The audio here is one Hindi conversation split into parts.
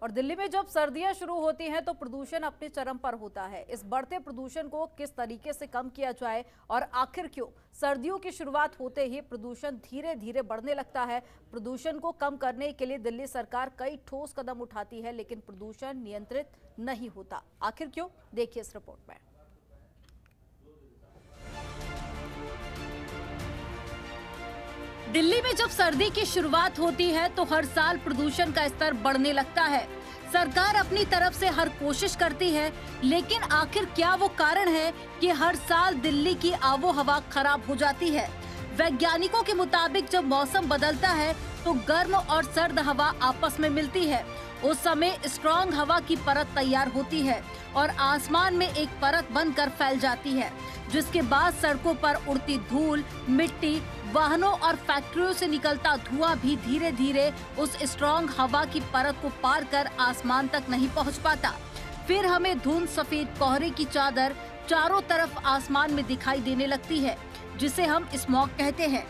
और दिल्ली में जब सर्दियां शुरू होती हैं तो प्रदूषण अपने चरम पर होता है। इस बढ़ते प्रदूषण को किस तरीके से कम किया जाए और आखिर क्यों सर्दियों की शुरुआत होते ही प्रदूषण धीरे धीरे बढ़ने लगता है। प्रदूषण को कम करने के लिए दिल्ली सरकार कई ठोस कदम उठाती है, लेकिन प्रदूषण नियंत्रित नहीं होता। आखिर क्यों, देखिए इस रिपोर्ट में। दिल्ली में जब सर्दी की शुरुआत होती है तो हर साल प्रदूषण का स्तर बढ़ने लगता है। सरकार अपनी तरफ से हर कोशिश करती है, लेकिन आखिर क्या वो कारण है कि हर साल दिल्ली की आबो हवा खराब हो जाती है। वैज्ञानिकों के मुताबिक जब मौसम बदलता है तो गर्म और सर्द हवा आपस में मिलती है। उस समय स्ट्रॉन्ग हवा की परत तैयार होती है और आसमान में एक परत बनकर फैल जाती है, जिसके बाद सड़कों पर उड़ती धूल, मिट्टी, वाहनों और फैक्ट्रियों से निकलता धुआं भी धीरे धीरे उस स्ट्रॉन्ग हवा की परत को पार कर आसमान तक नहीं पहुंच पाता। फिर हमें धुंध सफेद कोहरे की चादर चारों तरफ आसमान में दिखाई देने लगती है, जिसे हम स्मॉग कहते हैं।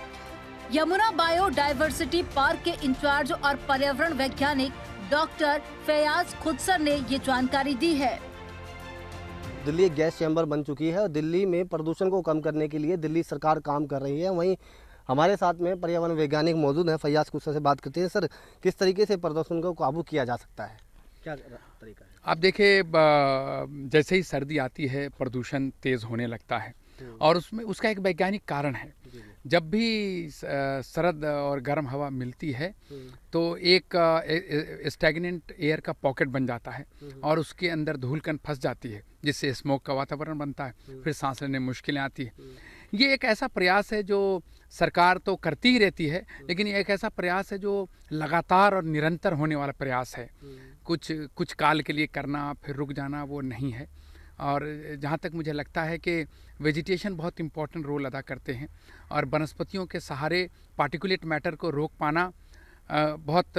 यमुना बायोडायवर्सिटी पार्क के इंचार्ज और पर्यावरण वैज्ञानिक डॉक्टर फैयाज खुदसर ने ये जानकारी दी है। दिल्ली एक गैस चैम्बर बन चुकी है और दिल्ली में प्रदूषण को कम करने के लिए दिल्ली सरकार काम कर रही है। वहीं हमारे साथ में पर्यावरण वैज्ञानिक मौजूद हैं, फैयाज खुदसर से बात करते हैं। सर, किस तरीके से प्रदूषण को काबू किया जा सकता है, क्या तरीका है? आप देखिए, जैसे ही सर्दी आती है प्रदूषण तेज़ होने लगता है और उसमें उसका एक वैज्ञानिक कारण है। जब भी सर्द और गर्म हवा मिलती है तो एक स्टैग्नेंट एयर का पॉकेट बन जाता है और उसके अंदर धूलकण फंस जाती है, जिससे स्मोक का वातावरण बनता है। फिर सांस लेने में मुश्किलें आती है। ये एक ऐसा प्रयास है जो सरकार तो करती ही रहती है, लेकिन ये एक ऐसा प्रयास है जो लगातार और निरंतर होने वाला प्रयास है। कुछ काल के लिए करना फिर रुक जाना वो नहीं है। और जहाँ तक मुझे लगता है कि वेजिटेशन बहुत इम्पोर्टेंट रोल अदा करते हैं और वनस्पतियों के सहारे पार्टिकुलेट मैटर को रोक पाना बहुत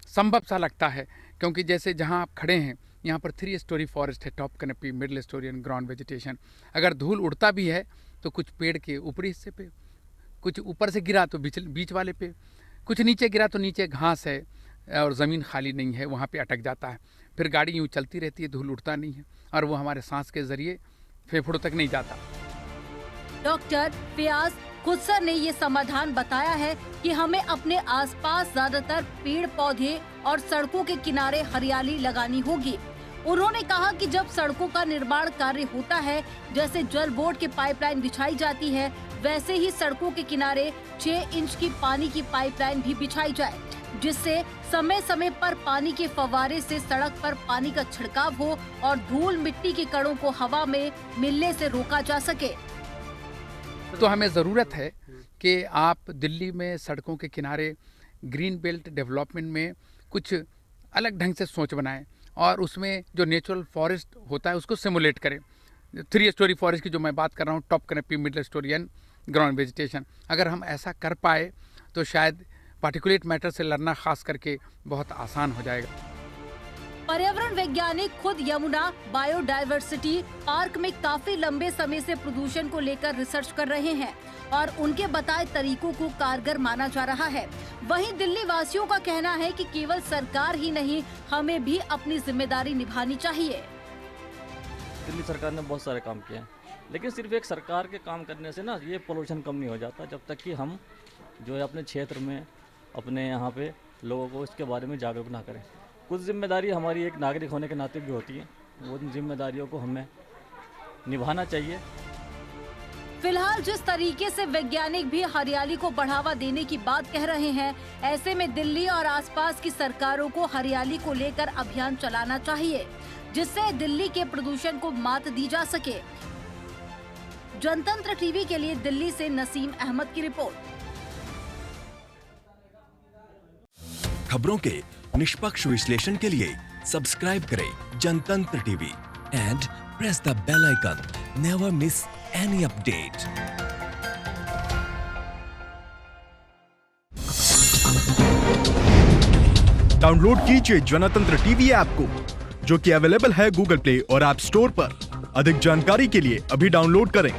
संभव सा लगता है, क्योंकि जैसे जहाँ आप खड़े हैं यहाँ पर 3 स्टोरी फॉरेस्ट है, top canopy, middle story and ground vegetation. अगर धूल उड़ता भी है तो कुछ पेड़ के ऊपरी हिस्से पे, कुछ ऊपर से गिरा तो बीच वाले पे, कुछ नीचे गिरा तो नीचे घास है और ज़मीन खाली नहीं है, वहाँ पे अटक जाता है। फिर गाड़ी यूँ चलती रहती है, धूल उड़ता नहीं है और वो हमारे सांस के जरिए फेफड़ों तक नहीं जाता। डॉक्टर फैयाज खुदसर ने ये समाधान बताया है कि हमें अपने आसपास ज्यादातर पेड़ पौधे और सड़कों के किनारे हरियाली लगानी होगी। उन्होंने कहा कि जब सड़कों का निर्माण कार्य होता है, जैसे जल बोर्ड की पाइपलाइन बिछाई जाती है, वैसे ही सड़कों के किनारे 6 इंच की पानी की पाइपलाइन भी बिछाई जाए, जिससे समय समय पर पानी के फव्वारे से सड़क पर पानी का छिड़काव हो और धूल मिट्टी के कणों को हवा में मिलने से रोका जा सके। तो हमें ज़रूरत है कि आप दिल्ली में सड़कों के किनारे ग्रीन बेल्ट डेवलपमेंट में कुछ अलग ढंग से सोच बनाएं और उसमें जो नेचुरल फॉरेस्ट होता है उसको सिमुलेट करें। 3 स्टोरी फॉरेस्ट की जो मैं बात कर रहा हूँ, top canopy, middle story and ground vegetation, अगर हम ऐसा कर पाए तो शायद पार्टिकुलेट मैटर से लड़ना खास करके बहुत आसान हो जाएगा। पर्यावरण वैज्ञानिक खुद यमुना बायोडायवर्सिटी पार्क में काफी लंबे समय से प्रदूषण को लेकर रिसर्च कर रहे हैं और उनके बताए तरीकों को कारगर माना जा रहा है। वहीं दिल्ली वासियों का कहना है कि केवल सरकार ही नहीं, हमें भी अपनी जिम्मेदारी निभानी चाहिए। दिल्ली सरकार ने बहुत सारे काम किए हैं, लेकिन सिर्फ एक सरकार के काम करने से ना ये पोल्यूशन कम नहीं हो जाता, जब तक कि हम जो है अपने क्षेत्र में, अपने यहाँ पे लोगों को इसके बारे में जागरूक ना करें। कुछ जिम्मेदारी हमारी एक नागरिक होने के नाते भी होती है, वो जिम्मेदारियों को हमें निभाना चाहिए। फिलहाल जिस तरीके से वैज्ञानिक भी हरियाली को बढ़ावा देने की बात कह रहे हैं, ऐसे में दिल्ली और आसपास की सरकारों को हरियाली को लेकर अभियान चलाना चाहिए, जिससे दिल्ली के प्रदूषण को मात दी जा सके। जनतंत्र टीवी के लिए दिल्ली से नसीम अहमद की रिपोर्ट। खबरों के निष्पक्ष विश्लेषण के लिए सब्सक्राइब करें Jantantra TV and press the bell icon. Never miss any update. Download कीजिए जनतंत्र टीवी ऐप को, जो कि अवेलेबल है गूगल प्ले और ऐप स्टोर पर। अधिक जानकारी के लिए अभी डाउनलोड करें।